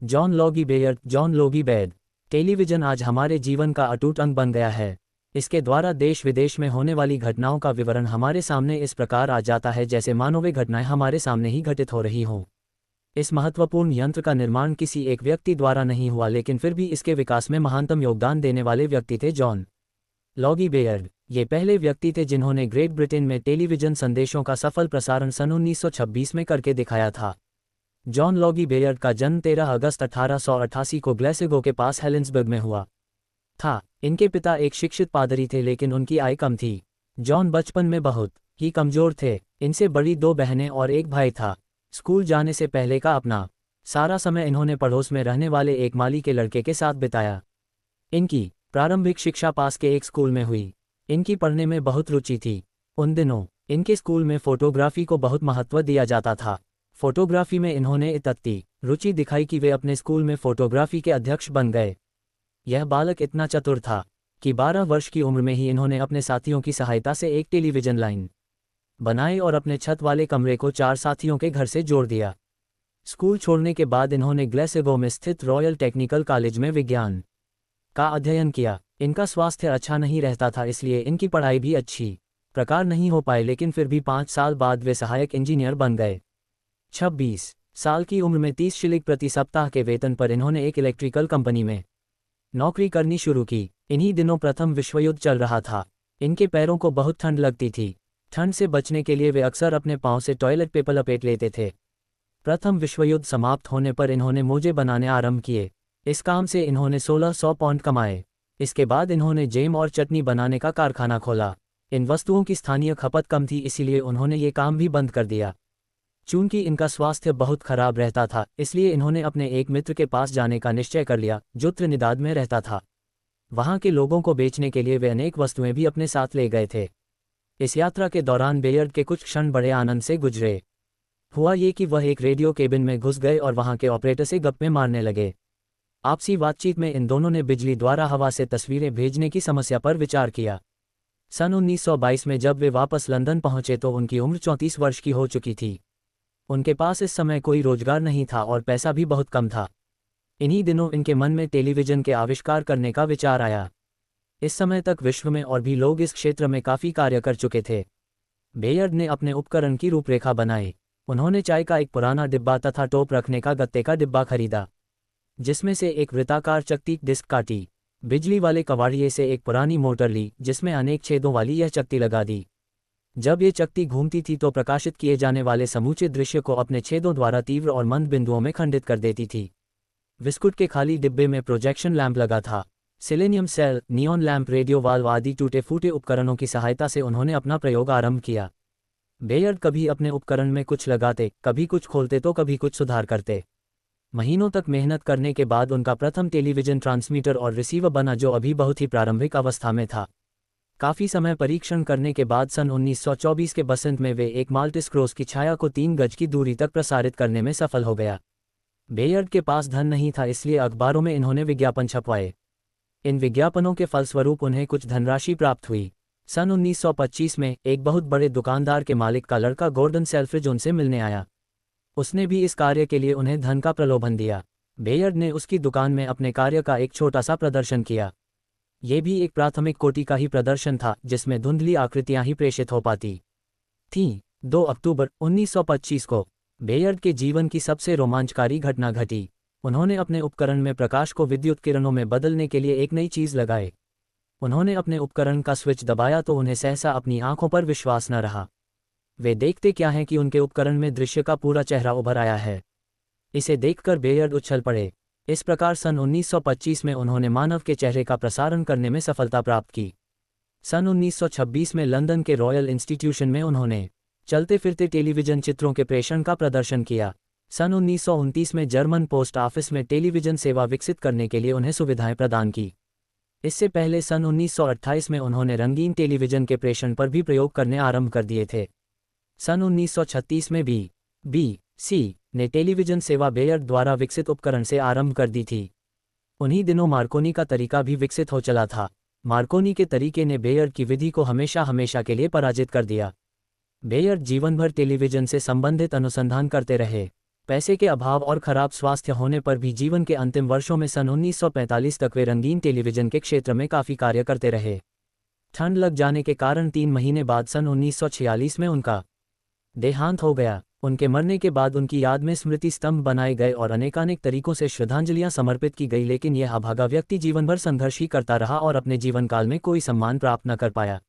John Logie Baird. John Logie Baird. Television आज हमारे जीवन का अटूट अंग बन गया है। इसके द्वारा देश विदेश में होने वाली घटनाओं का विवरण हमारे सामने इस प्रकार आ जाता है जैसे मानो वे घटनाएं हमारे सामने ही घटित हो रही हों। इस महत्वपूर्ण यंत्र का निर्माण किसी एक व्यक्ति द्वारा नहीं हुआ, लेकिन फिर भी इसके विकास में महानतम योगदान देने वाले व्यक्ति थे जॉन लॉगी बेयर्ड। ये पहले व्यक्ति थे जिन्होंने ग्रेट ब्रिटेन में टेलीविज़न संदेशों का सफल प्रसारण सन 1926 में करके दिखाया था। जॉन लॉगी बेयर्ड का जन्म 13 अगस्त 1888 को ग्लेसगो के पास हेलेंसबर्ग में हुआ था। इनके पिता एक शिक्षित पादरी थे, लेकिन उनकी आय कम थी। जॉन बचपन में बहुत ही कमजोर थे। इनसे बड़ी 2 बहनें और एक भाई था। स्कूल जाने से पहले का अपना सारा समय इन्होंने पड़ोस में रहने वाले एक माली के लड़के के साथ बिताया। इनकी प्रारंभिक शिक्षा पास के एक स्कूल में हुई। इनकी पढ़ने में बहुत रुचि थी। उन दिनों इनके स्कूल में फोटोग्राफी को बहुत महत्व दिया जाता था। फोटोग्राफी में इन्होंने इतनी रुचि दिखाई कि वे अपने स्कूल में फोटोग्राफी के अध्यक्ष बन गए। यह बालक इतना चतुर था कि 12 वर्ष की उम्र में ही इन्होंने अपने साथियों की सहायता से एक टेलीविज़न लाइन बनाई और अपने छत वाले कमरे को 4 साथियों के घर से जोड़ दिया। स्कूल छोड़ने के बाद इन्होंने ग्लेसगो में स्थित रॉयल टेक्निकल कॉलेज में विज्ञान का अध्ययन किया। इनका स्वास्थ्य अच्छा नहीं रहता था, इसलिए इनकी पढ़ाई भी अच्छी प्रकार नहीं हो पाई, लेकिन फिर भी 5 साल बाद वे सहायक इंजीनियर बन गए। 26 साल की उम्र में 30 शिलिंग प्रति सप्ताह के वेतन पर इन्होंने एक इलेक्ट्रिकल कंपनी में नौकरी करनी शुरू की। इन्हीं दिनों प्रथम विश्वयुद्ध चल रहा था। इनके पैरों को बहुत ठंड लगती थी। ठंड से बचने के लिए वे अक्सर अपने पांव से टॉयलेट पेपर लपेट लेते थे। प्रथम विश्वयुद्ध समाप्त होने पर इन्होंने मोजे बनाने आरंभ किए। इस काम से इन्होंने 1600 पाउंड कमाए। इसके बाद इन्होंने जैम और चटनी बनाने का कारखाना खोला। इन वस्तुओं की स्थानीय खपत कम थी, इसीलिए उन्होंने ये काम भी बंद कर दिया। चूंकि इनका स्वास्थ्य बहुत खराब रहता था, इसलिए इन्होंने अपने एक मित्र के पास जाने का निश्चय कर लिया जो त्रिनिदाद में रहता था। वहां के लोगों को बेचने के लिए वे अनेक वस्तुएं भी अपने साथ ले गए थे। इस यात्रा के दौरान बेयर्ड के कुछ क्षण बड़े आनंद से गुजरे। हुआ ये कि वह एक रेडियो केबिन में घुस गए और वहां के ऑपरेटर से गप्पे मारने लगे। आपसी बातचीत में इन दोनों ने बिजली द्वारा हवा से तस्वीरें भेजने की समस्या पर विचार किया। सन 1922 में जब वे वापस लंदन पहुंचे तो उनकी उम्र 34 वर्ष की हो चुकी थी। उनके पास इस समय कोई रोजगार नहीं था और पैसा भी बहुत कम था। इन्हीं दिनों इनके मन में टेलीविज़न के आविष्कार करने का विचार आया। इस समय तक विश्व में और भी लोग इस क्षेत्र में काफ़ी कार्य कर चुके थे। बेयर्ड ने अपने उपकरण की रूपरेखा बनाई। उन्होंने चाय का एक पुराना डिब्बा तथा टोप रखने का गत्ते का डिब्बा खरीदा, जिसमें से एक वृत्ताकार चकती डिस्क काटी। बिजली वाले कवाड़िए से एक पुरानी मोटर ली, जिसमें अनेक छेदों वाली यह चकती लगा दी। जब ये चकती घूमती थी तो प्रकाशित किए जाने वाले समूचे दृश्य को अपने छेदों द्वारा तीव्र और मंद बिंदुओं में खंडित कर देती थी। बिस्कुट के खाली डिब्बे में प्रोजेक्शन लैंप लगा था। Selenium cell, neon lamp, radio valve आदि टूटे फूटे उपकरणों की सहायता से उन्होंने अपना प्रयोग आरंभ किया। बेयर्ड कभी अपने उपकरण में कुछ लगाते, कभी कुछ खोलते तो कभी कुछ सुधार करते। महीनों तक मेहनत करने के बाद उनका प्रथम टेलीविज़न ट्रांसमीटर और रिसीवर बना, जो अभी बहुत ही प्रारंभिक अवस्था में था। काफ़ी समय परीक्षण करने के बाद सन 1924 के बसंत में वे एक माल्टिस क्रॉस की छाया को 3 गज की दूरी तक प्रसारित करने में सफल हो गया। बेयर्ड के पास धन नहीं था, इसलिए अखबारों में इन्होंने विज्ञापन छपवाए। इन विज्ञापनों के फलस्वरूप उन्हें कुछ धनराशि प्राप्त हुई। सन 1925 में एक बहुत बड़े दुकानदार के मालिक का लड़का गॉर्डन सेल्फ्रिज उनसे मिलने आया। उसने भी इस कार्य के लिए उन्हें धन का प्रलोभन दिया। बेयर्ड ने उसकी दुकान में अपने कार्य का एक छोटा सा प्रदर्शन किया। ये भी एक प्राथमिक कोटि का ही प्रदर्शन था, जिसमें धुंधली आकृतियां ही प्रेषित हो पाती थीं। 2 अक्टूबर 1925 को बेयर्ड के जीवन की सबसे रोमांचकारी घटना घटी। उन्होंने अपने उपकरण में प्रकाश को विद्युत किरणों में बदलने के लिए एक नई चीज़ लगाई। उन्होंने अपने उपकरण का स्विच दबाया तो उन्हें सहसा अपनी आंखों पर विश्वास न रहा। वे देखते क्या हैं कि उनके उपकरण में दृश्य का पूरा चेहरा उभर आया है। इसे देखकर बेयर्ड उछल पड़े। इस प्रकार सन 1925 में उन्होंने मानव के चेहरे का प्रसारण करने में सफलता प्राप्त की। सन 1926 में लंदन के रॉयल इंस्टीट्यूशन में उन्होंने चलते फिरते टेलीविज़न चित्रों के प्रेषण का प्रदर्शन किया। सन 1929 में जर्मन पोस्ट ऑफिस में टेलीविज़न सेवा विकसित करने के लिए उन्हें सुविधाएं प्रदान की। इससे पहले सन 1928 में उन्होंने रंगीन टेलीविज़न के प्रेषण पर भी प्रयोग करने आरंभ कर दिए थे। सन 1936 में BBC ने टेलीविज़न सेवा बेयर्ड द्वारा विकसित उपकरण से आरंभ कर दी थी। उन्हीं दिनों मार्कोनी का तरीका भी विकसित हो चला था। मार्कोनी के तरीके ने बेयर्ड की विधि को हमेशा के लिए पराजित कर दिया। बेयर्ड जीवन भर टेलीविज़न से संबंधित अनुसंधान करते रहे। पैसे के अभाव और खराब स्वास्थ्य होने पर भी जीवन के अंतिम वर्षों में सन 1945 तक वे रंगीन टेलीविजन के क्षेत्र में काफ़ी कार्य करते रहे। ठंड लग जाने के कारण 3 महीने बाद सन 1946 में उनका देहांत हो गया। उनके मरने के बाद उनकी याद में स्मृति स्तंभ बनाए गए और अनेकानेक तरीकों से श्रद्धांजलियां समर्पित की गई, लेकिन यह अभागा व्यक्ति जीवन भर संघर्ष ही करता रहा और अपने जीवन काल में कोई सम्मान प्राप्त न कर पाया।